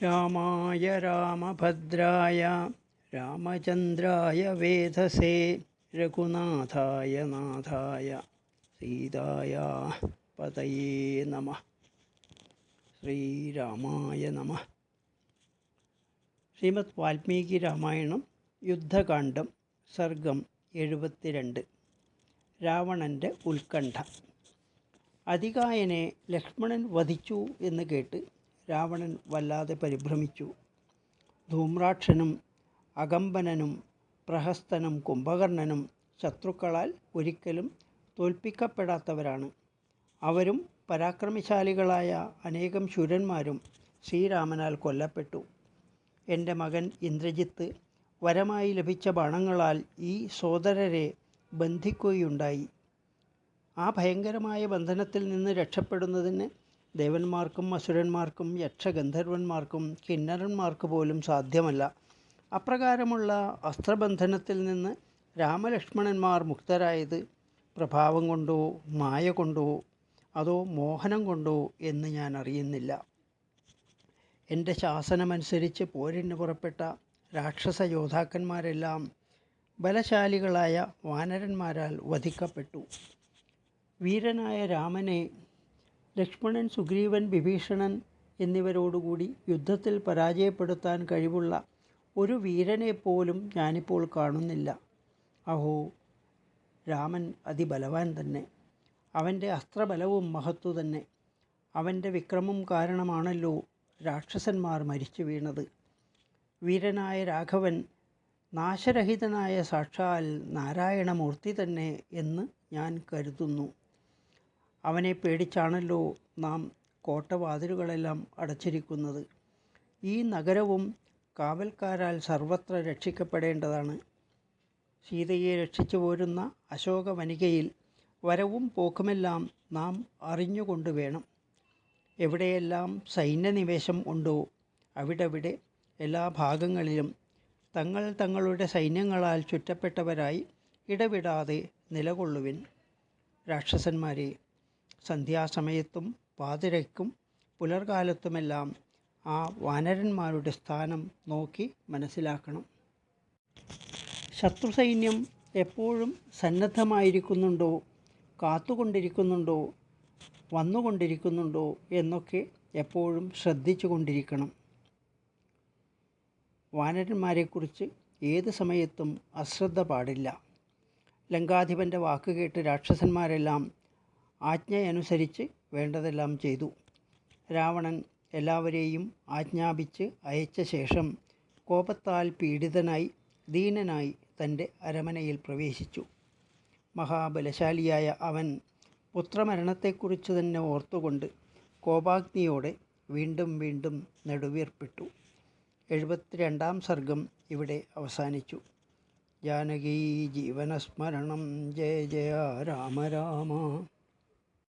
രാമായ രാമഭദ്രായ രാമചന്ദ്രായ വേധസേ രഘുനാഥായ നാഥായ സീതായ പതയേ നമഃ. ശ്രീരാമായ നമഃ. ശ്രീമദ് വാൽമീകി രാമായണം യുദ്ധകാന്ഡം സർഗം 72. രാവണൻ്റെ ഉത്കണ്ഠ. അതികായനെ ലക്ഷ്മണൻ വധിച്ചു എന്ന് കേട്ട് രാവണൻ വല്ലാതെ പരിഭ്രമിച്ചു. ധൂമ്രാക്ഷനും അകമ്പനനും പ്രഹസ്തനും കുംഭകർണനും ശത്രുക്കളാൽ ഒരിക്കലും തോൽപ്പിക്കപ്പെടാത്തവരാണ്. അവരും പരാക്രമശാലികളായ അനേകം ശൂരന്മാരും ശ്രീരാമനാൽ കൊല്ലപ്പെട്ടു. എൻ്റെ മകൻ ഇന്ദ്രജിത്ത് വരമായി ലഭിച്ച ബാണങ്ങളാൽ ഈ സോദരരെ ബന്ധിക്കുകയുണ്ടായി. ആ ഭയങ്കരമായ ബന്ധനത്തിൽ നിന്ന് രക്ഷപ്പെടുന്നതിന് ദേവന്മാർക്കും അസുരന്മാർക്കും യക്ഷഗന്ധർവന്മാർക്കും കിന്നരന്മാർക്ക് പോലും സാധ്യമല്ല. അപ്രകാരമുള്ള അസ്ത്രബന്ധനത്തിൽ നിന്ന് രാമലക്ഷ്മണന്മാർ മുക്തരായത് പ്രഭാവം കൊണ്ടോ മായ കൊണ്ടോ അതോ മോഹനം കൊണ്ടോ എന്ന് ഞാൻ അറിയുന്നില്ല. എൻ്റെ ശാസനമനുസരിച്ച് പോരിന് പുറപ്പെട്ട രാക്ഷസ യോദ്ധാക്കന്മാരെല്ലാം ബലശാലികളായ വാനരന്മാരാൽ വധിക്കപ്പെട്ടു. വീരനായ രാമനെ ലക്ഷ്മണൻ, സുഗ്രീവൻ, വിഭീഷണൻ എന്നിവരോടുകൂടി യുദ്ധത്തിൽ പരാജയപ്പെടുത്താൻ കഴിവുള്ള ഒരു വീരനെപ്പോലും ഞാനിപ്പോൾ കാണുന്നില്ല. അഹോ, രാമൻ അതിബലവാൻ തന്നെ. അവൻ്റെ അസ്ത്രബലവും മഹത്തു തന്നെ. അവൻ്റെ വിക്രമം കാരണമാണല്ലോ രാക്ഷസന്മാർ മരിച്ചു വീണത്. വീരനായ രാഘവൻ നാശരഹിതനായ സാക്ഷാൽ നാരായണമൂർത്തി തന്നെ എന്ന് ഞാൻ കരുതുന്നു. അവനെ പേടിച്ചാണല്ലോ നാം കോട്ടവാതിലുകളെല്ലാം അടച്ചിരിക്കുന്നത്. ഈ നഗരവും കാവൽക്കാരാൽ സർവത്ര രക്ഷിക്കപ്പെടേണ്ടതാണ്. സീതയെ രക്ഷിച്ചു പോരുന്ന അശോകവനികയിൽ വരവും പോക്കുമെല്ലാം നാം അറിഞ്ഞുകൊണ്ട് വേണം. എവിടെയെല്ലാം സൈന്യനിവേശം ഉണ്ടോ അവിടെവിടെ എല്ലാ ഭാഗങ്ങളിലും തങ്ങളുടെ സൈന്യങ്ങളാൽ ചുറ്റപ്പെട്ടവരായി ഇടവിടാതെ നിലകൊള്ളുവിൻ. രാക്ഷസന്മാരെ, സന്ധ്യാസമയത്തും പാതിരയ്ക്കും പുലർകാലത്തുമെല്ലാം ആ വാനരന്മാരുടെ സ്ഥാനം നോക്കി മനസ്സിലാക്കണം. ശത്രുസൈന്യം എപ്പോഴും സന്നദ്ധമായിരിക്കുന്നുണ്ടോ, കാത്തുകൊണ്ടിരിക്കുന്നുണ്ടോ, വന്നുകൊണ്ടിരിക്കുന്നുണ്ടോ എന്നൊക്കെ എപ്പോഴും ശ്രദ്ധിച്ചു കൊണ്ടിരിക്കണം. വാനരന്മാരെക്കുറിച്ച് ഏത് സമയത്തും അശ്രദ്ധ പാടില്ല. ലങ്കാധിപൻ്റെ വാക്കുകേട്ട് രാക്ഷസന്മാരെല്ലാം ആജ്ഞയനുസരിച്ച് വേണ്ടതെല്ലാം ചെയ്തു. രാവണൻ എല്ലാവരെയും ആജ്ഞാപിച്ച് അയച്ച ശേഷം കോപത്താൽ പീഡിതനായി ദീനനായി തൻ്റെ അരമനയിൽ പ്രവേശിച്ചു. മഹാബലശാലിയായ അവൻ പുത്രമരണത്തെക്കുറിച്ച് തന്നെ ഓർത്തുകൊണ്ട് കോപാഗ്നിയോടെ വീണ്ടും വീണ്ടും നെടുവീർപ്പിട്ടു. 72-ാം സർഗം ഇവിടെ അവസാനിച്ചു. ജാനകീ ജീവനസ്മരണം. ജയ ജയ രാമ രാമ.